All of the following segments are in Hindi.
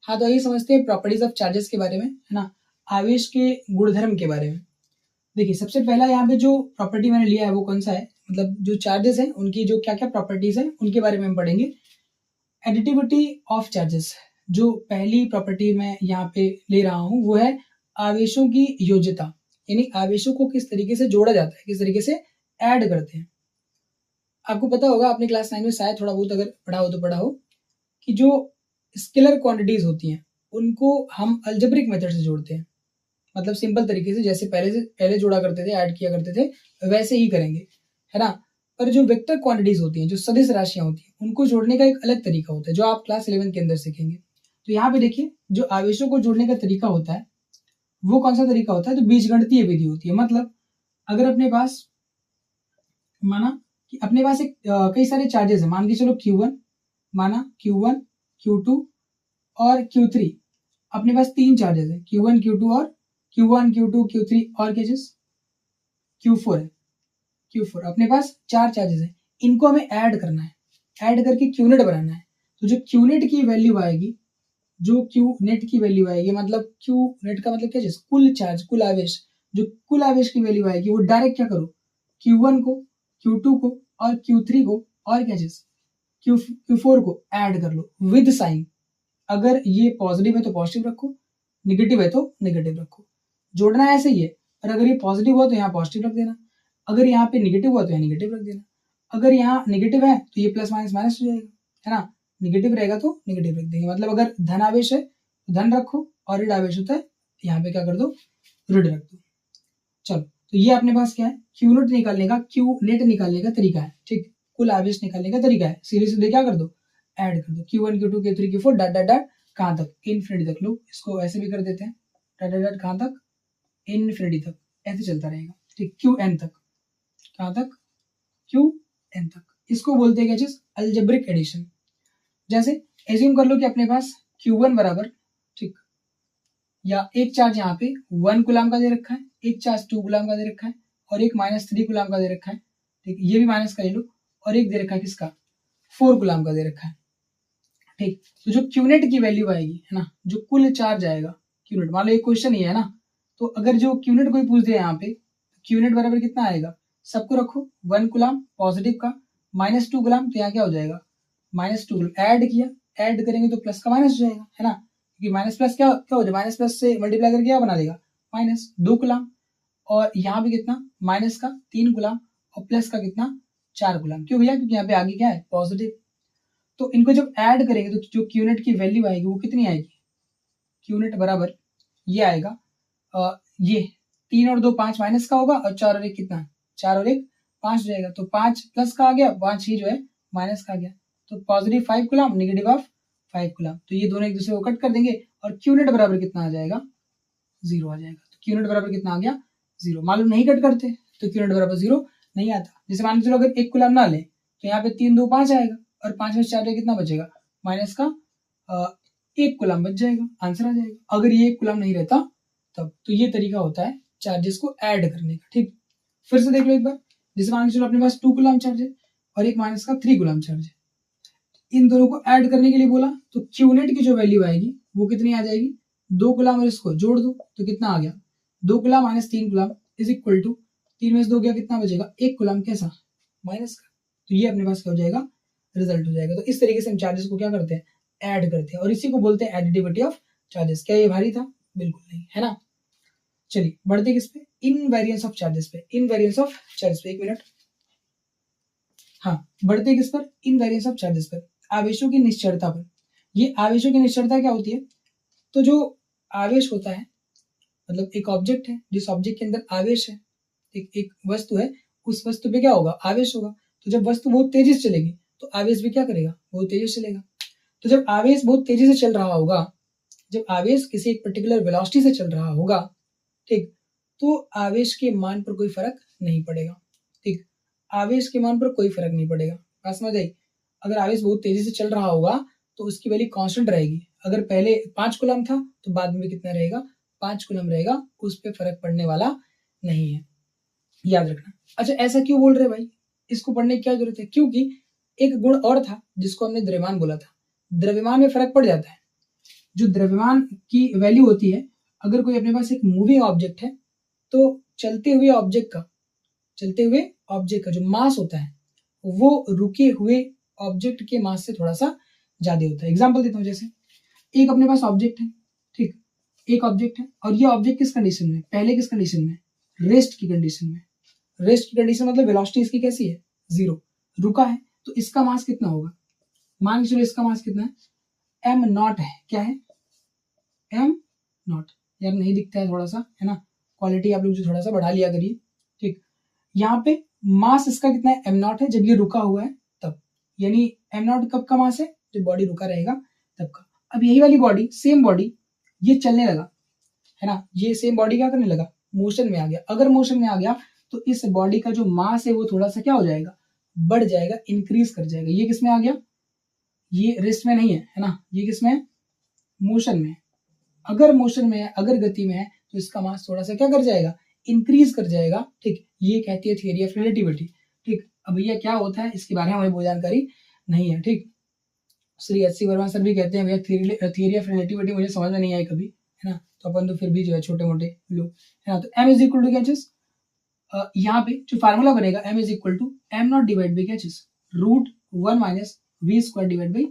हाँ, तो ये समझते हैं प्रॉपर्टीज ऑफ चार्जेस के बारे में, है ना, आवेश के गुणधर्म के बारे में। देखिए सबसे पहला यहाँ पे जो प्रॉपर्टी मैंने लिया है वो कौन सा है, मतलब जो चार्जेस हैं उनकी जो क्या क्या प्रॉपर्टीज हैं उनके बारे में हम पढ़ेंगे। एडिटिविटी ऑफ चार्जेस, जो पहली प्रॉपर्टी मैं यहाँ पे ले रहा हूँ वो है आवेशों की योज्यता, यानी आवेशों को किस तरीके से जोड़ा जाता है, किस तरीके से ऐड करते हैं। आपको पता होगा अपनी क्लास 9 में शायद थोड़ा बहुत अगर पढ़ा हो तो पढ़ा हो कि जो स्केलर क्वांटिटीज होती हैं उनको हम अलजेब्रिक मेथड से जोड़ते हैं, मतलब सिंपल तरीके से जैसे पहले जोड़ा करते थे, ऐड किया करते थे, वैसे ही करेंगे, है ना। पर जो वेक्टर क्वांटिटीज होती हैं, जो सदिश राशियां होती हैं, उनको जोड़ने का एक अलग तरीका होता है जो आप क्लास 11 के अंदर सीखेंगे। तो यहाँ पे देखिए जो आवेशों को जोड़ने का तरीका होता है वो कौन सा तरीका होता है, तो बीजगणितीय विधि होती है। मतलब अगर अपने पास माना कि अपने पास एक कई सारे चार्जेस है, मान के चलो Q1, माना Q1, Q2 और Q3, अपने पास 3 चार्जेस है, Q1, Q2 और Q1, Q2, Q3 और क्या चीज Q4 है, Q4, अपने पास 4 चार्जेस है, इनको हमें ऐड करना है, ऐड करके क्यूनेट बनाना है। तो जो क्यूनेट की वैल्यू आएगी, जो क्यू नेट की वैल्यू आएगी, मतलब क्यू नेट का मतलब क्या चीज, कुल चार्ज, कुल आवेश, जो कुल आवेश की वैल्यू आएगी वो डायरेक्ट क्या करो, Q1 को, Q2 को और Q3 को और क्या चीज Q4 को ऐड कर लो विद साइन। अगर ये पॉजिटिव है तो पॉजिटिव रखो, निगेटिव है तो निगेटिव रखो। जोड़ना ऐसे ही है, और अगर ये पॉजिटिव हुआ तो यहाँ पॉजिटिव रख देना, अगर यहाँ पे निगेटिव हुआ तो यहाँ निगेटिव रख देना। अगर यहाँ निगेटिव है तो ये प्लस माइनस माइनस हो जाएगा, है ना, निगेटिव रहेगा तो निगेटिव रख देंगे। मतलब अगर धन आवेश है तो धन रखो, और ऋण आवेश होता है यहाँ पे क्या कर दो, ऋण रख दो। चलो, तो ये अपने पास क्या है, क्यू नेट निकालने का, क्यू नेट निकालने का तरीका है, ठीक, कुल आवेश निकालने का तरीका है। सीधे सीधे क्या कर दो, ऐड कर दो, Q1, Q2, Q3, Q4 dot dot dot कहाँ तक, इनफिनिटी तक। लो इसको ऐसे भी कर देते हैं, डॉट डॉट डॉट कहाँ तक, इनफिनिटी तक, ऐसे चलता रहेगा, ठीक, Qn तक, कहाँ तक, Qn तक। इसको बोलते हैं क्या चीज, अलजेब्रिक एडिशन। जैसे एज्यूम कर लो कि अपने पास Q1 बराबर, ठीक, या एक चार्ज यहाँ पे 1 कूलम का दे रखा है, एक चार्ज 2 कूलम का दे रखा है, और एक -3 कूलम का दे रखा है, ठीक, ये भी माइनस का ले लो, और एक दे रखा है किसका, 4 कूलम का दे रखा है, ठीक। तो जो क्यूनेट की वैल्यू आएगी, है ना, जो कुल चार्ज आएगा क्यूनेट, मान लो एक क्वेश्चन ही है ना, तो अगर जो क्यूनेट कोई पूछ दिया यहाँ पे, क्यूनेट बराबर कितना आएगा, सबको रखो 1 कूलम पॉजिटिव का, -2 कूलम, तो यहाँ क्या हो जाएगा, -2 कूलम, ऐड किया, ऐड करेंगे तो प्लस का माइनस हो जाएगा, है ना, क्योंकि माइनस प्लस क्या क्या हो जाएगा, माइनस प्लस से मल्टीप्लाई करके क्या बना देगा, -2 कूलम, और यहाँ पे कितना, माइनस का 3 कूलम, और प्लस का कितना 4 कूलम। क्यों भैया, क्योंकि यहाँ पे आगे क्या है, पॉजिटिव। तो इनको जब ऐड करेंगे तो जो क्यूनेट की वैल्यू आएगी वो कितनी आएगी, क्यूनेट बराबर ये आएगा, ये 3 और 2 5 माइनस का होगा, और 4 और 1 कितना, 4 और 1 5 हो जाएगा, तो 5 प्लस का आ गया, 5 ही जो है माइनस का आ गया, तो positive 5 coulomb, negative of 5 coulomb, तो ये दोनों एक दूसरे को कट कर देंगे, और क्यूनेट बराबर कितना आ जाएगा, 0 आ जाएगा। तो क्यूनेट बराबर कितना आ गया, 0। मालूम नहीं कट करते तो क्यूनेट बराबर 0 नहीं आता। जैसे मान के चलो अगर 1 कूलम ना ले तो यहाँ पे 3 2 5 आएगा, और 5 में 4 कितना बचेगा, माइनस का 1 कूलम बच जाएगा, आंसर आ जाएगा। अगर ये 1 कूलम नहीं रहता तब। तो ये तरीका होता है चार्जेस को ऐड करने का, ठीक। फिर से देख लो एक बार, जैसे मान के चलो अपने पास 2 कूलम चार्ज है और एक माइनस का 3 कूलम चार्ज है, इन दोनों को ऐड करने के लिए बोला, तो क्यूनेट की जो वैल्यू आएगी वो कितनी आ जाएगी, 2 कूलम, और इसको जोड़ दो तो कितना आ गया, 2 coulomb minus 3 coulomb is equal to 3 में से 2 गया, कितना बचेगा, 1 कूलम, कैसा, माइनस का। तो ये अपने पास क्या हो जाएगा, रिजल्ट हो जाएगा। तो इस तरीके से हम चार्जेस को क्या करते हैं, ऐड करते हैं, और इसी को बोलते हैं एडिटिविटी ऑफ चार्जेस। क्या ये भारी था, बिल्कुल नहीं, है ना। चलिए बढ़ते किस पे, इनवेरिएंस ऑफ चार्जेस पे, इनवेरिएंस ऑफ चार्जेस पे, 1 मिनट, हाँ, बढ़ते किस पर, इनवेरिएंस ऑफ चार्जेस पर, आवेशों की निश्चरता पर। ये आवेशों की निश्चरता क्या होती है, तो जो आवेश होता है, मतलब एक ऑब्जेक्ट है, जिस ऑब्जेक्ट के अंदर आवेश है, एक वस्तु है, उस वस्तु पे क्या होगा, आवेश होगा। तो जब वस्तु बहुत तेजी से चलेगी तो आवेश भी क्या करेगा, बहुत तेजी से चलेगा। तो जब आवेश बहुत तेजी से चल रहा होगा, जब आवेश किसी एक पर्टिकुलर वेलोसिटी से चल रहा होगा, ठीक, तो आवेश के मान पर कोई फर्क नहीं पड़ेगा, ठीक, आवेश के मान पर कोई फर्क नहीं पड़ेगा। बात समझ आई। अगर आवेश बहुत तेजी से चल रहा होगा तो उसकी वैल्यू कांस्टेंट रहेगी। अगर पहले 5 कूलम था तो बाद में कितना रहेगा, 5 कूलम रहेगा, उस पर फर्क पड़ने वाला नहीं है, याद रखना। अच्छा, ऐसा क्यों बोल रहे भाई, इसको पढ़ने की क्या जरूरत है, क्योंकि एक गुण और था जिसको हमने द्रव्यमान बोला था, द्रव्यमान में फर्क पड़ जाता है। जो द्रव्यमान की वैल्यू होती है, अगर कोई अपने पास एक मूविंग ऑब्जेक्ट है तो चलते हुए ऑब्जेक्ट का जो मास होता है वो रुके हुए ऑब्जेक्ट के मास से थोड़ा सा ज्यादा होता है। एग्जांपल देता हूँ, जैसे एक अपने पास ऑब्जेक्ट है, ठीक, एक ऑब्जेक्ट है और ये ऑब्जेक्ट किस कंडीशन में, पहले किस कंडीशन में, रेस्ट की कंडीशन में। रेस्ट की कंडीशन मतलब वेलोसिटी इसकी कैसी है, 0, रुका है, तो इसका मास कितना होगा, मान के चलो इसका मास कितना है, m नॉट है, क्या है, m नॉट। यार नहीं दिखता है थोड़ा सा, है ना, क्वालिटी आप लोग जो थोड़ा सा बढ़ा लिया करिए, ठीक। यहाँ पे मास इसका कितना है, m नॉट है, जब ये रुका हुआ है तब, यानी m नॉट कब का मास है, जब बॉडी रुका रहेगा तब का। अब यही वाली बॉडी, सेम बॉडी, ये चलने लगा, है ना, ये सेम बॉडी क्या करने लगा, मोशन में आ गया। अगर मोशन में आ गया तो इस बॉडी का जो मास है वो थोड़ा सा क्या हो जाएगा, बढ़ जाएगा, इंक्रीज कर जाएगा। ये किस में आ गया, ये रेस्ट में नहीं है ना, ये किस में है, मोशन में। अगर मोशन में है, अगर गति में है, तो इसका मास थोड़ा सा क्या कर जाएगा, इंक्रीज कर जाएगा, ठीक। ये कहती है थियरी ऑफ रिलेटिविटी, ठीक। अब भैया क्या होता है इसके बारे में हमें वो जानकारी नहीं है, ठीक। Shri H C Verma sir भी कहते हैं भैया थियरी ऑफ रिलेटिविटी मुझे समझ में नहीं आई कभी, है ना, तो अपन तो फिर भी जो है छोटे मोटे लोग, है ना। तो m इज इक्वल टू क्या चीज, यहाँ पे जो फार्मूला बनेगा m is equal to m not divide by क्या चीज, root 1 minus v square divide by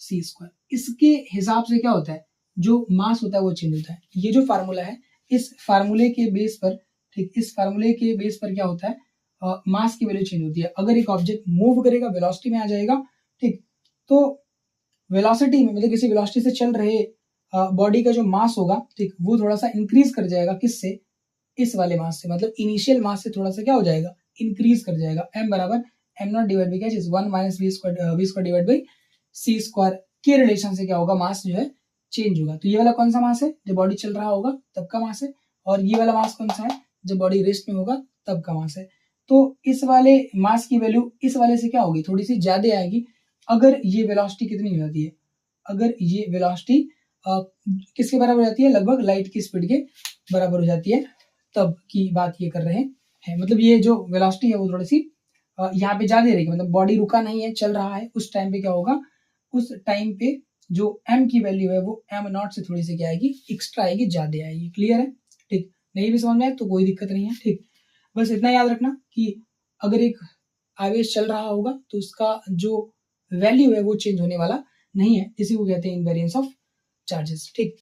c square. इसके हिसाब से क्या होता है, जो मास होता है वो चेंज होता है। ये जो फार्मूला है, इस फार्मूले के बेस पर, ठीक, इस फार्मूले के बेस पर क्या होता है, मास की वैल्यू चेंज होती है। अगर एक ऑब्जेक्ट मूव करेगा, वेलोसिटी में आ जाएगा, ठीक, तो वेलोसिटी में मतलब किसी वेलोसिटी से चल रहे बॉडी का जो मास होगा, ठीक, वो थोड़ा सा इंक्रीज कर जाएगा, किससे, इस वाले मास से, मतलब इनिशियल मास से थोड़ा सा क्या हो जाएगा, इंक्रीज कर जाएगा। m बराबर m नॉट डिवाइड बाई क्या चीज, 1 minus v square divide by c square के रिलेशन से क्या होगा, मास जो है चेंज होगा। तो ये वाला कौन सा मास है, जब बॉडी चल रहा होगा तब का मास है, और ये वाला मास कौन सा है, जब बॉडी रेस्ट में होगा तब का मास है। तो इस वाले मास की वैल्यू इस वाले से क्या होगी, थोड़ी सी ज्यादा आएगी, अगर ये वेलोसिटी कितनी हो जाती है, अगर ये वेलोसिटी किसके बराबर हो जाती है, लगभग लाइट की स्पीड के बराबर हो जाती है, तब की बात ये कर रहे हैं। मतलब ये जो वेलोसिटी है वो थोड़ी सी यहाँ पे ज्यादा रहेगी, मतलब बॉडी रुका नहीं है, चल रहा है, उस टाइम पे क्या होगा, उस टाइम पे जो m की वैल्यू है वो m नॉट से थोड़ी सी क्या आएगी, एक्स्ट्रा आएगी, ज्यादा आएगी। क्लियर है, ठीक। नहीं भी समझ में आए तो कोई दिक्कत नहीं है, ठीक। बस इतना याद रखना कि अगर एक आवेश चल रहा होगा तो उसका जो वैल्यू है वो चेंज होने वाला नहीं है, इसी को कहते हैं इनवेरिएंस ऑफ चार्जेस, ठीक।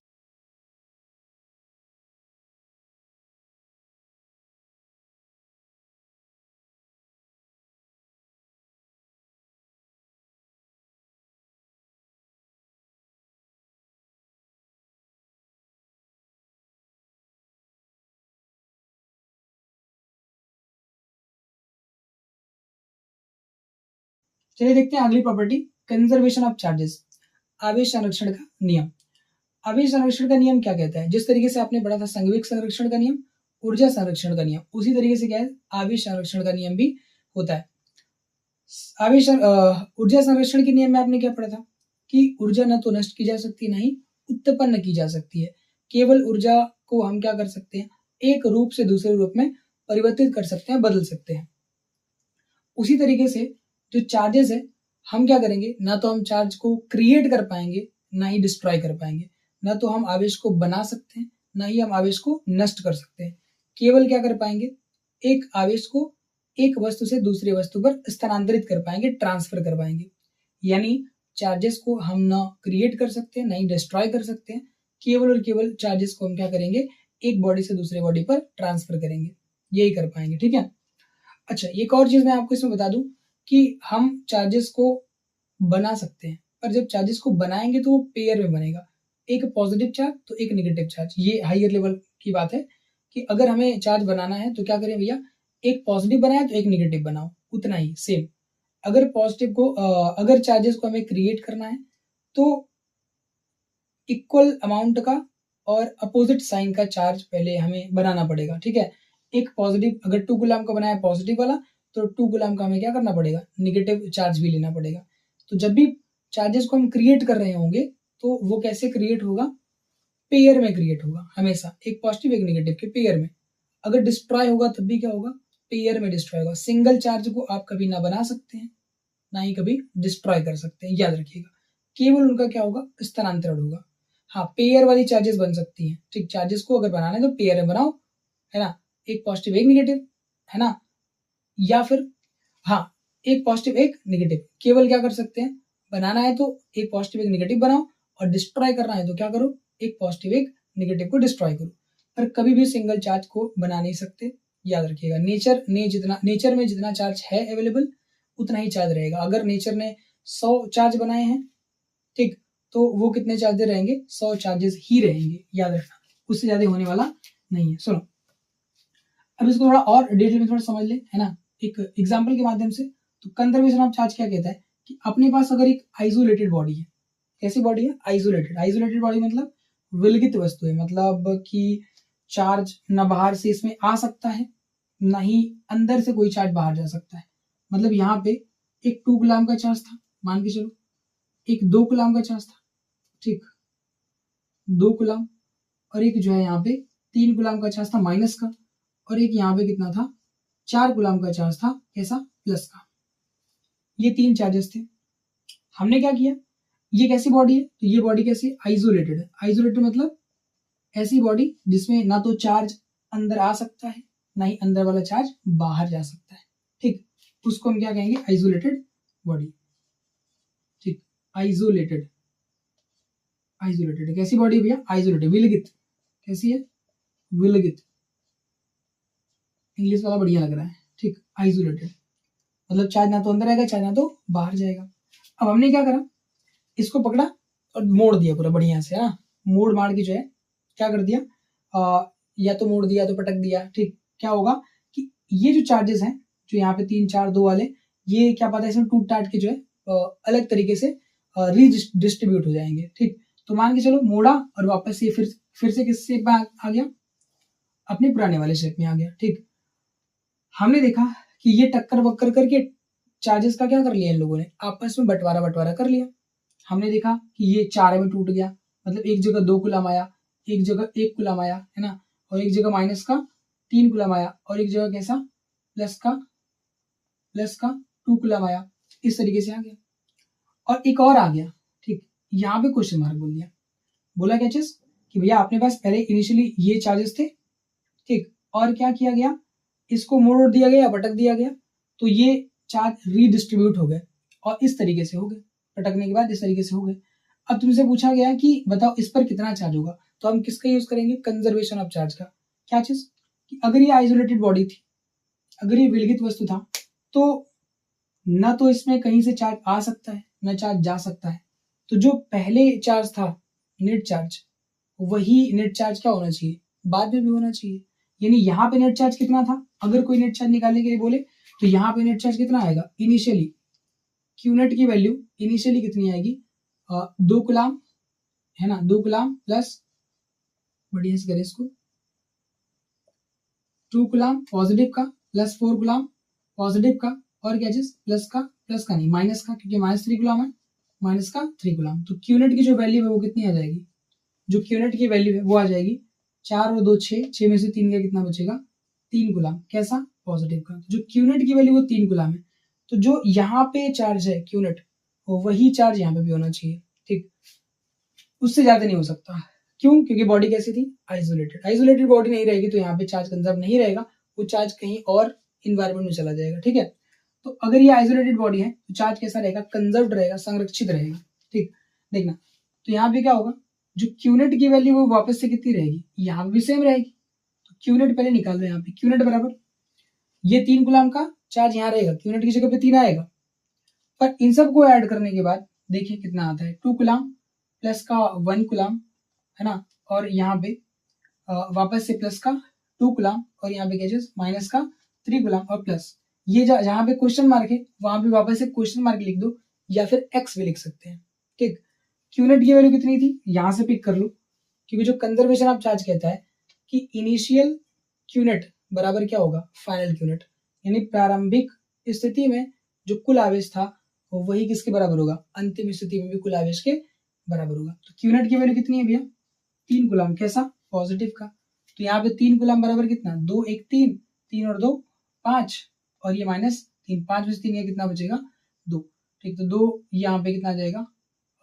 चलिए देखते हैं अगली प्रॉपर्टी, कंजर्वेशन ऑफ चार्जेस, आवेश संरक्षण का नियम। आवेश संरक्षण का नियम क्या कहता है, जिस तरीके से आपने पढ़ा था संवेग संरक्षण का नियम, ऊर्जा संरक्षण का नियम, उसी तरीके से क्या है, आवेश संरक्षण का नियम भी होता है। आवेश ऊर्जा संरक्षण के नियम में आपने क्या पढ़ा था कि ऊर्जा न तो नष्ट की जा सकती, ना ही उत्पन्न की जा सकती है, केवल ऊर्जा को हम क्या कर सकते हैं, एक रूप से दूसरे रूप में परिवर्तित कर सकते हैं, बदल सकते हैं। उसी तरीके से जो चार्जेस है, हम क्या करेंगे, ना तो हम चार्ज को क्रिएट कर पाएंगे, ना ही डिस्ट्रॉय कर पाएंगे, ना तो हम आवेश को बना सकते हैं, ना ही हम आवेश को नष्ट कर सकते हैं। केवल क्या कर पाएंगे, एक आवेश को एक वस्तु से दूसरे वस्तु पर स्थानांतरित कर पाएंगे, ट्रांसफर कर पाएंगे। यानी चार्जेस को हम ना क्रिएट कर सकते हैं, ना ही डिस्ट्रॉय कर सकते हैं, केवल और केवल चार्जेस को हम क्या करेंगे, एक बॉडी से दूसरे बॉडी पर ट्रांसफर करेंगे, यही कर पाएंगे, ठीक है। अच्छा, एक और चीज मैं आपको इसमें बता दूं कि हम चार्जेस को बना सकते हैं, पर जब चार्जेस को बनाएंगे तो वो पेयर में बनेगा, एक पॉजिटिव चार्ज तो एक नेगेटिव चार्ज। ये हायर लेवल की बात है कि अगर हमें चार्ज बनाना है तो क्या करें भैया, एक पॉजिटिव बनाए तो एक नेगेटिव बनाओ, उतना ही सेम। अगर पॉजिटिव को अगर चार्जेस को हमें क्रिएट करना है तो इक्वल अमाउंट का और अपोजिट साइन का चार्ज पहले हमें बनाना पड़ेगा, ठीक है। एक पॉजिटिव, अगर 2 गुलाम का बनाया पॉजिटिव वाला, तो 2 गुलाम का हमें क्या करना पड़ेगा, नेगेटिव चार्ज भी लेना पड़ेगा। तो जब भी चार्जेस को हम क्रिएट कर रहे होंगे तो वो कैसे क्रिएट होगा, पेयर में क्रिएट होगा, हमेशा एक पॉजिटिव एक नेगेटिव के पेयर में। अगर डिस्ट्रॉय होगा तब भी क्या होगा, पेयर में डिस्ट्रॉय होगा। सिंगल चार्ज को आप कभी ना बना सकते हैं, ना ही कभी डिस्ट्रॉय कर सकते हैं, याद रखिएगा। केवल उनका क्या होगा, स्थानांतरण होगा। हाँ, पेयर वाली चार्जेस बन सकती हैं, ठीक। चार्जेस को अगर बनाना है तो पेयर में बनाओ, है ना, एक पॉजिटिव एक निगेटिव, है ना, या फिर हाँ, एक पॉजिटिव एक निगेटिव। केवल क्या कर सकते हैं, बनाना है तो एक पॉजिटिव एक निगेटिव बनाओ, और डिस्ट्रॉय करना है तो क्या करो, एक पॉजिटिव एक निगेटिव को डिस्ट्रॉय करो। पर कभी भी सिंगल चार्ज को बना नहीं सकते, याद रखिएगा। नेचर में जितना चार्ज है अवेलेबल उतना ही चार्ज रहेगा। अगर नेचर ने 100 चार्ज बनाए हैं, ठीक, तो वो कितने चार्ज रहेंगे, 100 चार्जेस ही रहेंगे, याद रखना, उससे ज्यादा होने वाला नहीं है। सुनो, अब इसको थोड़ा और डिटेल में थोड़ा समझ ले, है ना, एक एग्जाम्पल के माध्यम से। तो कंजर्वेशन ऑफ चार्ज क्या कहता है कि अपने पास अगर एक आइसोलेटेड बॉडी है, कैसी बॉडी है, आइसोलेटेड बॉडी मतलब विलगित वस्तु है, मतलब कि चार्ज न बाहर से इसमें आ सकता है, ना ही अंदर से कोई चार्ज बाहर जा सकता है। मतलब यहाँ पे एक 2 कूलम का चार्ज था, मान के चलो, एक 2 कूलम का चार्ज था, ठीक, 2 कूलम, और एक जो है यहाँ पे 3 कूलम का चार्ज था माइनस का, और एक यहाँ पे कितना था, 4 कूलम का चार्ज था, कैसा, प्लस का। ये 3 चार्जेस थे। हमने क्या किया, ये कैसी बॉडी है, तो ये बॉडी कैसी, आइसोलेटेड है। आइसोलेटेड मतलब ऐसी बॉडी जिसमें ना तो चार्ज अंदर आ सकता है, ना ही अंदर वाला चार्ज बाहर जा सकता है, ठीक, उसको हम क्या कहेंगे, आइसोलेटेड बॉडी, ठीक। आइसोलेटेड कैसी बॉडी भैया, आइसोलेटेड, विलगित, कैसी है, विलगित। इंग्लिश वाला बढ़िया लग रहा है, ठीक, आइसोलेटेड मतलब चार्ज ना तो अंदर आएगा, चार्ज ना तो बाहर जाएगा। अब हमने क्या करा, इसको पकड़ा और मोड़ दिया पूरा बढ़िया से, है ना, मोड़ मार के जो है क्या कर दिया, या तो मोड़ दिया तो पटक दिया, ठीक। क्या होगा कि ये जो चार्जेस हैं, जो यहाँ पे 3 4 2 वाले, ये क्या पता है इसमें टूट टाट के जो है अलग तरीके से रीडिस्ट्रीब्यूट हो जाएंगे, ठीक। तो मान के चलो मोड़ा और वापस ये फिर से किस शेप में आ गया, अपने पुराने वाले शेप में आ गया, ठीक। हमने देखा कि ये टक्कर वक्कर करके चार्जेस का क्या कर लिया इन लोगों ने, आपस में बंटवारा कर लिया। हमने देखा कि ये 4 में टूट गया, मतलब एक जगह 2 कूलम आया, एक जगह 1 कूलम आया, है ना, और एक जगह माइनस का 3 कूलम आया, और एक जगह कैसा, प्लस का 2 कूलम आया, इस तरीके से आ गया। और एक और आ गया, ठीक, यहाँ पे क्वेश्चन मार्क बोल दिया, बोला क्या चीज कि भैया अपने पास पहले इनिशियली ये चार्जेस थे, ठीक, और क्या किया गया, इसको मोड़ दिया गया, पटक दिया गया, तो ये चार्ज रीडिस्ट्रीब्यूट हो गए, और इस तरीके से हो गए, पटकने के बाद इस तरीके से हो गए। अब तुमसे पूछा गया है कि बताओ इस पर कितना चार्ज होगा, तो हम किसका यूज करेंगे, कंजर्वेशन ऑफ चार्ज का। क्या चीज कि अगर ये आइसोलेटेड बॉडी थी, अगर ये विलगित वस्तु था, तो न तो इसमें कहीं से चार्ज आ सकता है, न चार्ज जा सकता है। तो जो पहले चार्ज था, नेट चार्ज, वही नेट चार्ज क्या होना चाहिए, बाद में भी होना चाहिए। यानी यहाँ पे नेट चार्ज कितना था, अगर कोई नेट चार्ज निकालने के लिए बोले तो यहाँ पे नेट चार्ज कितना आएगा, इनिशियली क्यू नेट की वैल्यू इनिशियली कितनी आएगी, 2 कूलम, है ना, 2 कूलम प्लस, बढ़िया से करें इसको, 2 कूलम पॉजिटिव का प्लस 4 कूलम पॉजिटिव का, और क्या चीज, प्लस का नहीं, माइनस का, क्योंकि माइनस 3 कूलम है, माइनस का 3 कूलम। तो क्यू नेट की जो वैल्यू है वो कितनी आ जाएगी, जो क्यू नेट की वैल्यू है वो आ जाएगी 4 और 2 6, 6 में से 3 का कितना बचेगा, 3 कूलम, कैसा, पॉजिटिव का। जो क्यू नेट की वैल्यू वो 3 कूलम है, तो जो यहाँ पे चार्ज है क्यू नेट, वही चार्ज यहाँ पे भी होना चाहिए, ठीक, उससे ज्यादा नहीं हो सकता। क्यों, क्योंकि बॉडी कैसी थी, आइसोलेटेड बॉडी नहीं रहेगी तो यहाँ पे चार्ज कंजर्व नहीं रहेगा, वो चार्ज कहीं और इन्वायरमेंट में चला जाएगा, ठीक है। तो अगर ये आइसोलेटेड बॉडी है तो चार्ज कैसा रहेगा, कंजर्व्ड रहेगा, संरक्षित रहेगा, ठीक। देखना, तो यहाँ पे क्या होगा, जो क्यूनेट की वैल्यू वो वापस से कितनी रहेगी, यहाँ भी सेम रहेगी। तो क्यूनेट पहले निकाल लो, यहाँ पे क्यूनेट बराबर ये 3 कूलम का चार्ज यहाँ रहेगा, क्यूनेट की जगह पे 3 आएगा, पर इन सबको ऐड करने के बाद देखिए कितना आता है, 2 कूलम प्लस का 1 कूलम, है ना, और यहाँ पे वापस से प्लस का 2 कूलम, और यहाँ पे क्या माइनस का 3 कूलम, और प्लस ये जहाँ पे क्वेश्चन मार्क है वहां पे वापस से क्वेश्चन मार्क लिख दो, या फिर एक्स भी लिख सकते हैं, ठीक। क्यूनेट की वैल्यू कितनी थी, यहां से पिक कर लो, क्योंकि जो कंजर्वेशन ऑफ चार्ज कहता है कि इनिशियल क्यूनेट बराबर क्या होगा, फाइनल क्यूनेट, यानी प्रारंभिक स्थिति में जो कुल आवेश था वही किसके बराबर होगा, अंतिम स्थिति में भी कुल आवेश के बराबर होगा। तो क्यूनेट की वैल्यू कितनी है भैया, 3 कूलम, कैसा, पॉजिटिव का। तो यहाँ पे 3 कूलम बराबर कितना, 2 1 3, 3 और 2 5, और ये माइनस 3, 5 में से 3 कितना बचेगा, 2, ठीक। तो 2 यहाँ पे कितना आ जाएगा,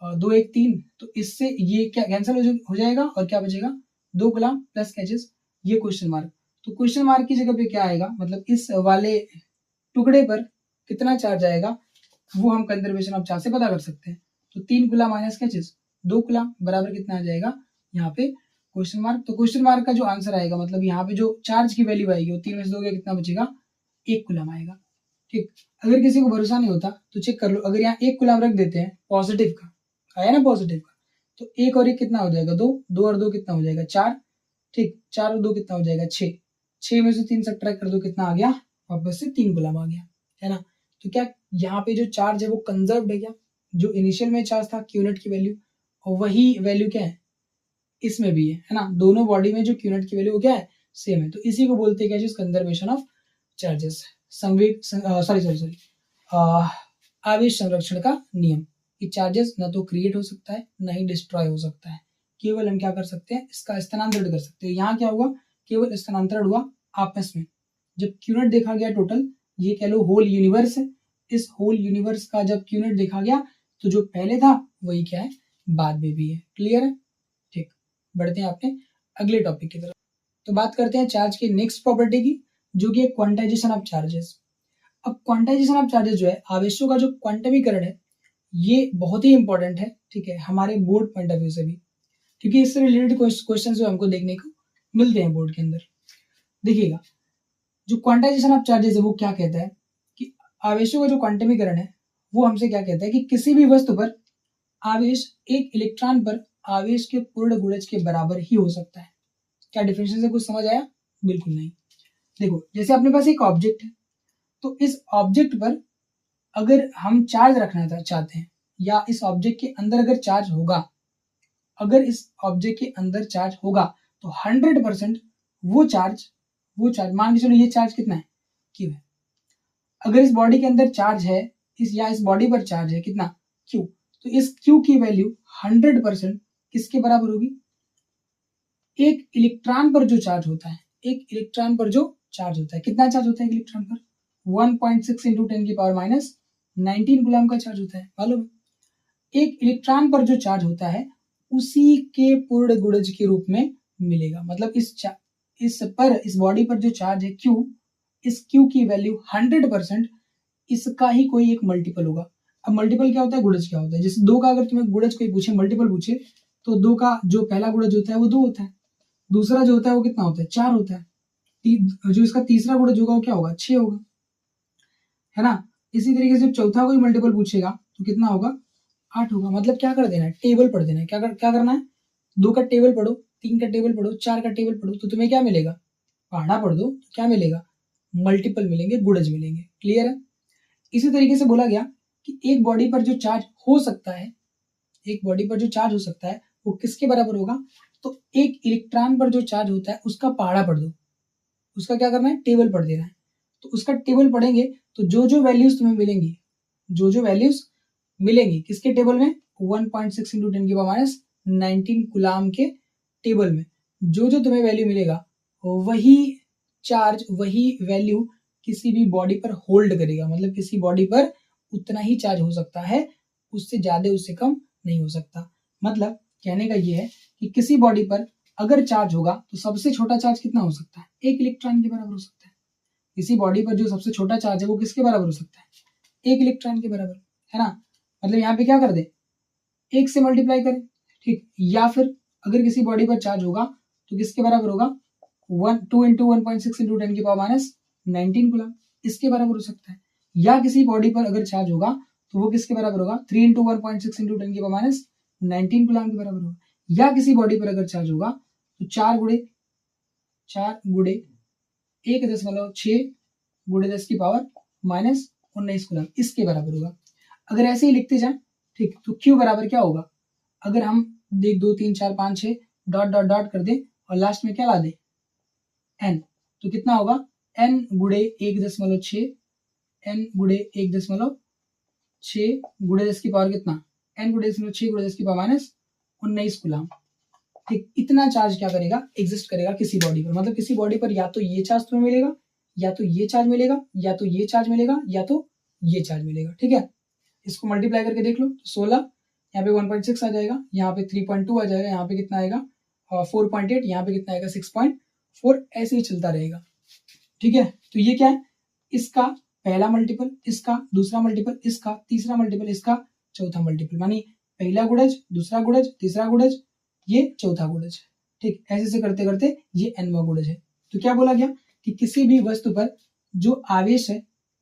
2 1 3, तो इससे ये क्या कैंसिल हो जाएगा और क्या बचेगा 2 कूलम प्लस कैचेस ये क्वेश्चन मार्क। तो क्वेश्चन मार्क की जगह पे क्या आएगा, मतलब इस वाले टुकड़े पर कितना चार्ज आएगा वो हम कंजर्वेशन ऑफ चार्ज से पता कर सकते हैं। तो 3 कूलम माइनस कैचेस 2 कूलम बराबर कितना आ जाएगा यहाँ पे क्वेश्चन मार्क। तो क्वेश्चन मार्क का जो आंसर आएगा, मतलब यहाँ पे जो चार्ज की वैल्यू आएगी वो 3 में से 2 गया कितना बचेगा 1 कूलम आएगा। ठीक, अगर किसी को भरोसा नहीं होता तो चेक कर लो, अगर यहाँ 1 कूलम रख देते हैं पॉजिटिव का, आया ना पॉजिटिव का, तो 1 और 1 कितना हो जाएगा 2, 2 और 2 कितना हो जाएगा 4। ठीक, 4 और 2 कितना हो जाएगा 6, 6 में से 3 सब्ट्रैक्ट कर दो कितना आ गया वापस से 3 कूलम आ गया, है ना। तो क्या यहाँ पे जो चार्ज है वो कंजर्व्ड है क्या, जो इनिशियल में चार्ज था क्यूनेट की वैल्यू, और वही वैल्यू क्या है इसमें भी है ना, दोनों बॉडी में जो क्यूनेट की वैल्यू क्या है सेम है। तो इसी को बोलते हैं क्या, कंजर्वेशन ऑफ चार्जेस, आवेश संरक्षण का नियम कि चार्जेस ना तो क्रिएट हो सकता है ना ही डिस्ट्रॉय हो सकता है, केवल हम क्या कर सकते हैं इसका स्थानांतरण कर सकते हैं। यहाँ क्या हुआ, केवल स्थानांतरण हुआ आपस में। जब क्यूनेट देखा गया टोटल, ये कह लो होल यूनिवर्स है, इस होल यूनिवर्स का जब क्यूनेट देखा गया तो जो पहले था वही क्या है बाद में भी है। क्लियर है, ठीक, बढ़ते हैं अपने अगले टॉपिक की तरफ। तो बात करते हैं चार्ज की नेक्स्ट प्रॉपर्टी की, जो कि है क्वांटाइजेशन ऑफ चार्जेस। अब क्वांटाइजेशन ऑफ चार्जेस जो है, आवेशों का जो क्वांटमीकरण है, ये बहुत ही इंपॉर्टेंट है, ठीक है, हमारे बोर्ड पॉइंट ऑफ व्यू से भी, क्योंकि इससे रिलेटेड क्वेश्चन जो हमको देखने को मिलते हैं बोर्ड के अंदर। देखिएगा, जो क्वांटाइजेशन ऑफ चार्जेस है वो क्या कहता है कि आवेशों का जो क्वांटमीकरण है वो हमसे क्या कहता है कि किसी भी वस्तु पर आवेश एक इलेक्ट्रॉन पर आवेश के पूर्ण गुणज के बराबर ही हो सकता है। क्या डिफिनेशन से कुछ समझ आया? बिल्कुल नहीं। देखो, जैसे अपने पास एक ऑब्जेक्ट है, तो इस ऑब्जेक्ट पर अगर हम चार्ज रखना चाहते हैं, या इस ऑब्जेक्ट के अंदर अगर चार्ज होगा, अगर इस ऑब्जेक्ट के अंदर चार्ज होगा तो 100% वो चार्ज मान के चलो ये चार्ज कितना है Q है। अगर इस बॉडी के अंदर चार्ज है, इस बॉडी पर चार्ज है कितना Q, तो इस Q की वैल्यू 100% किसके बराबर होगी, एक इलेक्ट्रॉन पर जो चार्ज होता है, एक इलेक्ट्रॉन पर जो चार्ज होता है, कितना चार्ज होता है एक इलेक्ट्रॉन पर 1.6 इंटू 10 की पावर माइनस 19 कूलम का चार्ज होता है, मालूम है। एक इलेक्ट्रॉन पर जो चार्ज होता है उसी के पूर्ण गुणज के रूप में मिलेगा, मतलब इस बॉडी पर जो चार्ज है Q, इस Q की वैल्यू 100% इसका ही कोई एक मल्टीपल होगा। अब मल्टीपल क्या होता है, गुणज क्या होता है, जैसे 2 का अगर तुम्हें गुणज कोई पूछे, मल्टीपल पूछे, तो 2 का जो पहला गुणज होता है वो 2 होता है, दूसरा जो होता है वो कितना होता है 4 होता है, जो इसका तीसरा गुणज होगा वो क्या होगा 6 होगा, है ना। इसी तरीके से चौथा कोई मल्टीपल पूछेगा तो कितना होगा 8 होगा। मतलब क्या कर देना है, टेबल पढ़ देना है। क्या करना है, 2 का टेबल पढ़ो, 3 का टेबल पढ़ो, 4 का टेबल पढ़ो, तो तुम्हें क्या मिलेगा, पहाड़ा पढ़ दो तो क्या मिलेगा, मल्टीपल मिलेंगे, गुणज मिलेंगे। क्लियर है। इसी तरीके से बोला गया कि एक बॉडी पर जो चार्ज हो सकता है, एक बॉडी पर जो चार्ज हो सकता है वो किसके बराबर होगा, तो एक इलेक्ट्रॉन पर जो चार्ज होता है उसका पहाड़ा पढ़ दो, उसका क्या करना है टेबल पढ़ देना है। तो उसका टेबल पढ़ेंगे तो जो वैल्यूज तुम्हें मिलेंगी, जो वैल्यूज मिलेंगी किसके टेबल में 1.6 इंटू 10 की पावर माइनस 19 कूलम के टेबल में, जो तुम्हें वैल्यू मिलेगा वही चार्ज, वही वैल्यू किसी भी बॉडी पर होल्ड करेगा। मतलब किसी बॉडी पर उतना ही चार्ज हो सकता है, उससे ज्यादा उससे कम नहीं हो सकता। मतलब कहने का ये है कि किसी बॉडी पर अगर चार्ज होगा तो सबसे छोटा चार्ज कितना हो सकता है, 1 इलेक्ट्रॉन के बराबर हो सकता है। किसी बॉडी पर जो सबसे छोटा चार्ज है वो किसके बराबर हो सकता है, 1 इलेक्ट्रॉन के बराबर, है ना। मतलब यहाँ पे क्या कर दे, 1 से मल्टीप्लाई करें, ठीक। या फिर अगर किसी बॉडी पर चार्ज होगा तो किसके बराबर होगा 2 इंटू 1.6 इंटू 10 की पावर माइनस 19 कूलम, इसके बराबर हो सकता है। या किसी बॉडी पर अगर चार्ज होगा तो वो किसके बराबर होगा 3 इंटू 1.6 इंटू 10 की पावर माइनस 19 कूलम के बराबर होगा। या किसी बॉडी पर अगर चार्ज होगा तो 4 गुणे 1.6 गुणे 10 की पावर माइनस 19 कूलम, इसके बराबर होगा। अगर ऐसे ही लिखते जाए, ठीक, तो Q बराबर क्या होगा, अगर हम 1 2 3 4 5 6 डॉट डॉट डॉट कर दे और लास्ट में क्या ला दे N, तो कितना होगा N गुणे 1.6, N गुणे 1.6 गुणे 10 की पावर कितना, N गुणे 1.6 गुणे 10 की पावर माइनस 19 कूलम। ठीक, इतना चार्ज क्या करेगा, एग्जिस्ट करेगा किसी बॉडी पर। मतलब किसी बॉडी पर या तो ये चार्ज तुम्हें मिलेगा, या तो ये चार्ज मिलेगा, या तो ये चार्ज मिलेगा, या तो ये चार्ज मिलेगा। ठीक है, इसको मल्टीप्लाई करके देख लो, 16 यहाँ पे 1.6 आ जाएगा, यहाँ पे 3.2 आ जाएगा, यहाँ पे कितना आएगा 4.8, यहाँ पे कितना आएगा 6.4, ऐसे ही चलता रहेगा। ठीक है, तो ये क्या है, इसका पहला मल्टीपल, इसका दूसरा मल्टीपल, इसका तीसरा मल्टीपल, इसका चौथा मल्टीपल, मानी पहला गुणज, दूसरा गुणज, तीसरा गुणज, ये चौथा गुणज। ठीक, ऐसे से करते करते ये nवां गुणज है। तो क्या बोला गया कि किसी भी वस्तु पर जो आवेश है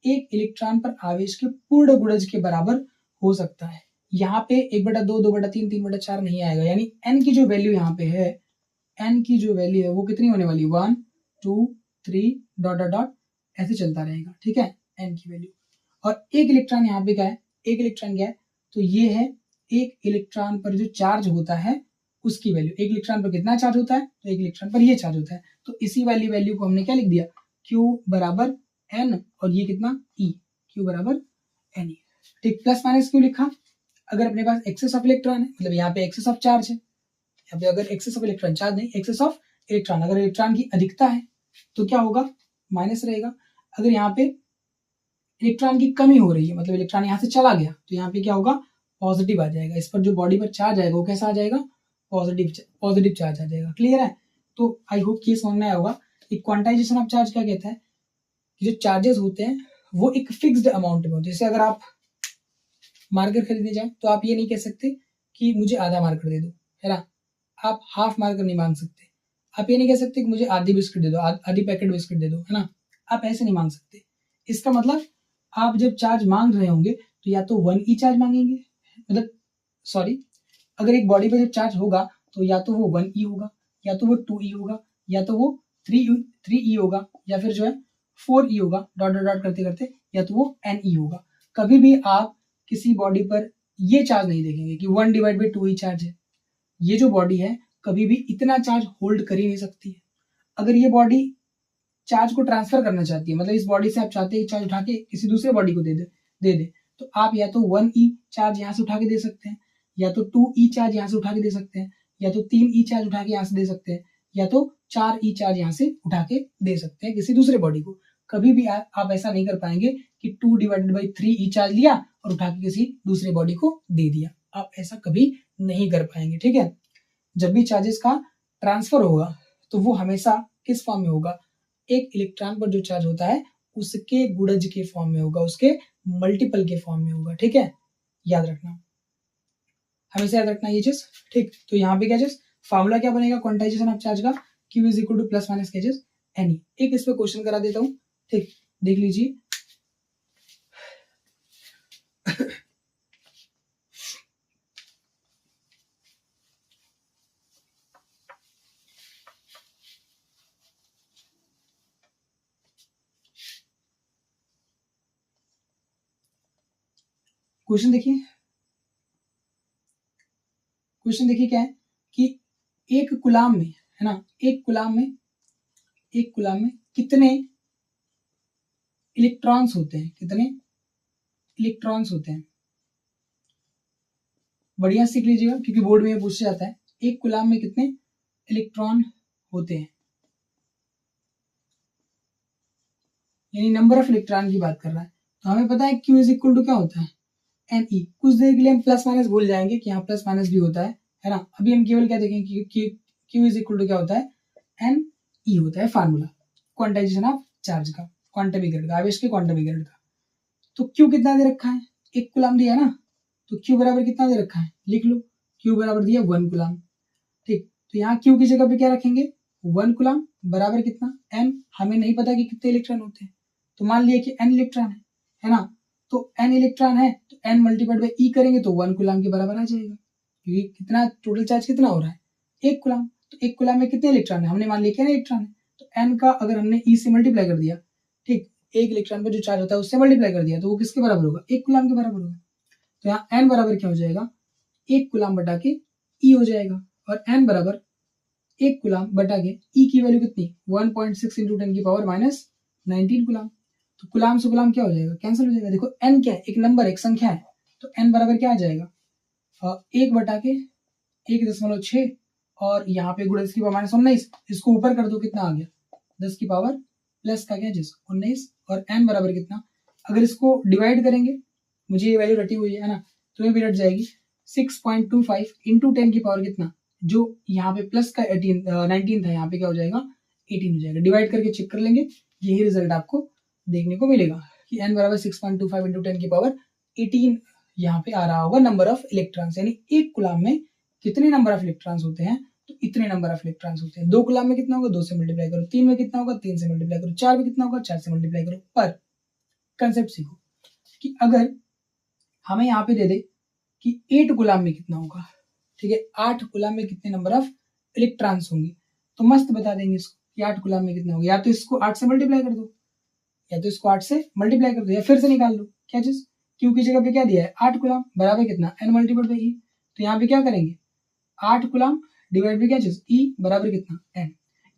एक इलेक्ट्रॉन पर आवेश के पूर्ण गुणज के बराबर हो सकता है। यहाँ पे 1/2, 2/3, 3/4 नहीं आएगा, यानी n की जो वैल्यू यहाँ पे है, n की जो वैल्यू है वो कितनी होने वाली, 1 2 3 डॉट डॉट डॉट ऐसे चलता रहेगा। ठीक है, n की वैल्यू। और एक इलेक्ट्रॉन यहाँ पे क्या है, एक इलेक्ट्रॉन क्या है, तो ये है एक इलेक्ट्रॉन पर जो चार्ज होता है उसकी वैल्यू। एक इलेक्ट्रॉन पर कितना चार्ज होता है, तो एक इलेक्ट्रॉन पर ये चार्ज होता है, तो इसी वाली वैल्यू को हमने क्या लिख दिया, Q बराबर n, और ये कितना E, Q बराबर n। ठीक, प्लस माइनस क्यों लिखा, अगर अपने पास एक्सेस ऑफ इलेक्ट्रॉन है, मतलब यहाँ पे एक्सेस ऑफ चार्ज है, यहाँ पे अगर एक्सेस ऑफ इलेक्ट्रॉन, चार्ज नहीं, एक्सेस ऑफ इलेक्ट्रॉन, अगर इलेक्ट्रॉन की अधिकता है तो क्या होगा, माइनस रहेगा। अगर यहाँ पे इलेक्ट्रॉन की कमी हो रही है, मतलब इलेक्ट्रॉन यहाँ से चला गया, तो यहाँ पे क्या होगा, पॉजिटिव आ जाएगा। इस पर जो बॉडी पर चार्ज आएगा वो कैसा आ जाएगा, पॉजिटिव चार्ज आ जाएगा। क्लियर है, तो आई होप ये समझ में आया होगा कि क्वांटाइजेशन ऑफ चार्ज क्या कहता है, कि जो चार्जेस होते हैं वो एक फिक्स्ड अमाउंट में होते हैं। जैसे अगर आप मार्कर खरीदने जाए तो आप ये नहीं कह सकते कि मुझे आधा मार्कर दे दो, है ना, आप हाफ मार्कर नहीं मांग सकते। आप ये नहीं कह सकते कि मुझे आधी बिस्किट दे दो, आधी पैकेट बिस्किट दे दो, है ना, आप ऐसे नहीं मांग सकते। इसका मतलब आप जब चार्ज मांग रहे होंगे तो या तो 1e चार्ज मांगेंगे, मतलब सॉरी, अगर एक बॉडी पे जब चार्ज होगा तो या तो वो 1e होगा, या तो वो 2e होगा, या तो वो 3e होगा, या फिर जो है 4e होगा, डॉट डॉट डॉट करते करते, या तो वो ne होगा। कभी भी आप किसी बॉडी पर ये चार्ज नहीं देखेंगे कि 1/2e चार्ज है। ये जो बॉडी है कभी भी इतना चार्ज होल्ड कर ही नहीं सकती है। अगर ये बॉडी चार्ज को ट्रांसफर करना चाहती है, मतलब इस बॉडी से आप चाहते हैं चार्ज उठा के किसी दूसरे बॉडी को दे दे, तो आप या तो 1e चार्ज यहाँ से उठा के दे सकते हैं, या तो 2e चार्ज यहाँ से उठा के दे सकते हैं, या तो 3e चार्ज उठा के यहाँ से दे सकते हैं, या तो 4e चार्ज यहाँ से उठा के दे सकते हैं किसी दूसरे बॉडी को। कभी भी आप ऐसा नहीं कर पाएंगे कि 2/3e चार्ज लिया और उठा के किसी दूसरे बॉडी को दे दिया, आप ऐसा कभी नहीं कर पाएंगे। ठीक है, जब भी चार्जेस का ट्रांसफर होगा तो वो हमेशा किस फॉर्म में होगा, एक इलेक्ट्रॉन पर जो चार्ज होता है उसके गुणज के फॉर्म में होगा, उसके मल्टीपल के फॉर्म में होगा। ठीक है, याद रखना, हमेशा याद रखना ये चीज। ठीक, तो यहाँ पे क्या चीज, फॉर्मूला क्या बनेगा क्वांटाइजेशन ऑफ चार्ज का, Q is equal two plus minus क्या चीज, NE। एक इस पे क्वेश्चन करा देता हूँ, ठीक, देख लीजिए। क्वेश्चन देखिए, क्वेश्चन देखिए क्या है कि एक कूलाम में, है ना, एक कूलाम में कितने इलेक्ट्रॉन्स होते हैं, कितने इलेक्ट्रॉन्स होते हैं, बढ़िया सीख लीजिएगा क्योंकि बोर्ड में पूछा जाता है, एक कूलाम में कितने इलेक्ट्रॉन होते हैं, यानी नंबर ऑफ इलेक्ट्रॉन की बात कर रहा है। तो हमें पता है Q इज इक्वल टू क्या होता है, NE। कुछ देर के लिए हम प्लस माइनस भूल जाएंगे कि यहाँ प्लस माइनस भी होता है ना। अभी हम केवल क्या देखेंगे कि Q इज इक्वल टू क्या होता है, NE होता है फार्मूला क्वांटाइजेशन ऑफ चार्ज का, क्वांटम विकर्ण का, आवेश के क्वांटम विकर्ण का। तो Q कितना दे रखा है, एक कूलाम दिया है ना, तो Q बराबर कितना दे रखा है, लिख लो, Q बराबर दिया 1 कूलाम। ठीक, तो यहाँ Q की जगह पे क्या रखेंगे, 1 कूलाम बराबर कितना, N, हमें नहीं पता कि कितने इलेक्ट्रॉन होते हैं, तो मान लिया कि N इलेक्ट्रॉन है ना, तो N इलेक्ट्रॉन है तो N मल्टीप्लाइड बाई E करेंगे तो 1 कूलाम के बराबर आ जाएगा, क्योंकि कितना टोटल चार्ज कितना हो रहा है, 1 कूलाम। तो 1 कूलाम में कितने इलेक्ट्रॉन है, हमने मान लिया कि N इलेक्ट्रॉन है, तो N का अगर हमने E से मल्टीप्लाई कर दिया, ठीक, एक इलेक्ट्रॉन पर जो चार्ज होता है उससे मल्टीप्लाई कर दिया, तो वो किसके बराबर होगा, 1 कूलाम के बराबर होगा। तो यहाँ N बराबर क्या हो जाएगा, 1 कूलाम बटा के E हो जाएगा, और N बराबर 1 कूलाम बटा के E की वैल्यू कितनी, 1.6 इंटू 10 की पावर माइनस 19 कूलाम। तो कूलाम से कूलाम क्या हो जाएगा, कैंसिल हो जाएगा। देखो N क्या है, एक नंबर, एक संख्या है, तो N बराबर क्या आ जाएगा, 1 बटा के 1.6, और यहाँ पे गुणा 10 की पावर माइनस 19, इसको ऊपर कर दो, कितना आ गया, 10 की पावर प्लस का क्या 19, और N बराबर कितना, अगर इसको डिवाइड करेंगे, मुझे ये वैल्यू रटी हुई है ना, तो ये भी रट जाएगी, 6.25 इंटू 10 की पावर कितना, जो यहाँ पे प्लस का 19 था, यहाँ पे क्या हो जाएगा 18 हो जाएगा। डिवाइड करके चेक कर लेंगे, यही रिजल्ट आपको देखने को मिलेगा कि n बराबर 6.25 इंटू 10 की पावर 18 यहाँ पे आ रहा होगा नंबर ऑफ इलेक्ट्रॉन्स। यानी एक कूलम में कितने नंबर ऑफ इलेक्ट्रॉन्स होते हैं, तो इतने नंबर ऑफ इलेक्ट्रॉन्स होते हैं। 2 कूलम में कितना होगा, 2 से मल्टीप्लाई करो। 3 में कितना होगा, 3 से मल्टीप्लाई करो। 4 में कितना होगा, 4 से मल्टीप्लाई करो। पर कंसेप्ट सीखो कि अगर हमें यहाँ पे दे दे कि 8 कूलम में कितना होगा, ठीक है, 8 कूलम में कितने नंबर ऑफ इलेक्ट्रॉन्स होंगे, तो मस्त बता देंगे इसको कि 8 कूलम में कितना होगा। या तो इसको 8 से मल्टीप्लाई कर दो, या तो इसको 8 से मल्टीप्लाई कर दो, या फिर से निकाल लो। क्या चीज, क्यू की जगह पे क्या दिया है 8 कूलम बराबर कितना n मल्टीपल बाई ई। तो यहाँ पे क्या करेंगे 8 कूलम डिवाइड बाई क्या चीज ई बराबर कितना n।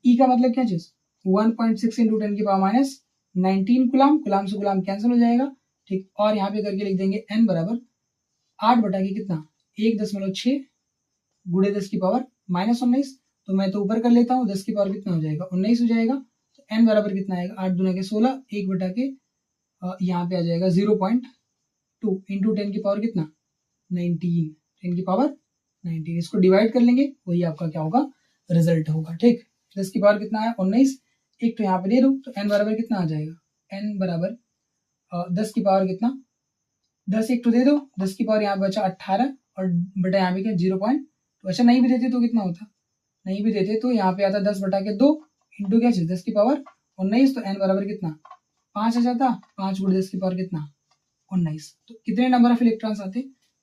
ई का मतलब क्या चीज 1.6 इंटू 10 की पावर माइनस 19 कूलम, कूलम से कूलम कैंसिल हो जाएगा, ठीक। और यहाँ पे करके लिख देंगे n बराबर 8 बटा के कितना 1.6 गुणे 10 की पावर माइनस 19। तो मैं तो ऊपर कर लेता हूँ, 10 की पावर कितना हो जाएगा 19 हो जाएगा। तो n बराबर कितना आएगा 8 दूना के 16, 1 बटा के यहाँ पे आ जाएगा 0.2 इंटू 10 की पावर कितना 19, 10 की पावर 19। इसको डिवाइड कर लेंगे, वही आपका क्या होगा रिजल्ट होगा, ठीक। 10 की पावर कितना है 19, एक तो यहाँ पे दे दो, तो n बराबर कितना आ जाएगा n बराबर 10 की पावर कितना 10 एक तो दे दो, 10 की पावर यहाँ पे बचा 18 और बटा यहाँ पे क्या 0. तो अच्छा नहीं भी देते तो कितना होता, नहीं भी देते तो यहाँ पे आता 10 बटा के 2 इंटू क्या चीज 10 की पावर 19। तो n बराबर कितना 5 आ जाता, 5 गुणे 10 की पावर कितना 19। तो कितने नंबर ऑफ इलेक्ट्रॉन्स आते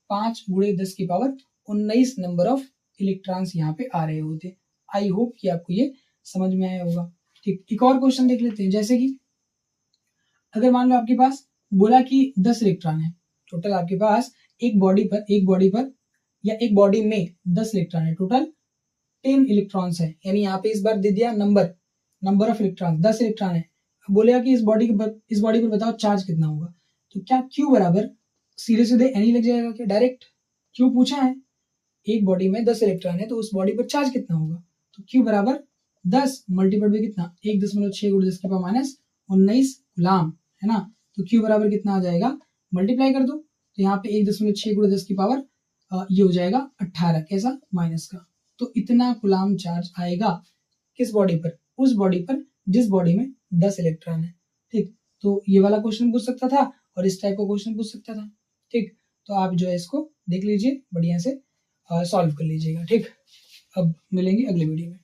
5 गुणे 10 की पावर 19 नंबर ऑफ इलेक्ट्रॉन्स यहाँ पे आ रहे होते। आई होप कि आपको ये समझ में आया होगा, ठीक। एक और क्वेश्चन देख लेते हैं, जैसे कि अगर मान लो आपके पास बोला कि 10 इलेक्ट्रॉन है टोटल, आपके पास एक बॉडी पर या एक बॉडी में 10 इलेक्ट्रॉन है, टोटल 10 इलेक्ट्रॉन्स है। यानी यहाँ पे इस बार दे दिया नंबर ऑफ इलेक्ट्रॉन 10 इलेक्ट्रॉन है। बोलेगा कि इस बॉडी पर बताओ चार्ज कितना होगा। तो क्या Q बराबर सीधे सीधे एनी लग जाएगा क्या, डायरेक्ट Q पूछा है, एक बॉडी में 10 इलेक्ट्रॉन है तो उस बॉडी पर चार्ज कितना होगा। तो Q बराबर 10 मल्टीपल में कितना 1.6 गुणे 10 की पावर माइनस 19 कूलम, है ना। तो Q बराबर कितना आ जाएगा, मल्टीप्लाई कर दो, तो यहाँ पे 1.6 गुणे 10 की पावर ये हो जाएगा 18, कैसा माइनस का। तो इतना कूलम चार्ज आएगा किस बॉडी पर, उस बॉडी पर जिस बॉडी में 10 इलेक्ट्रॉन है, ठीक। तो ये वाला क्वेश्चन पूछ सकता था और इस टाइप का क्वेश्चन पूछ सकता था, ठीक। तो आप जो है इसको देख लीजिए, बढ़िया से सॉल्व कर लीजिएगा, ठीक। अब मिलेंगे अगले वीडियो में।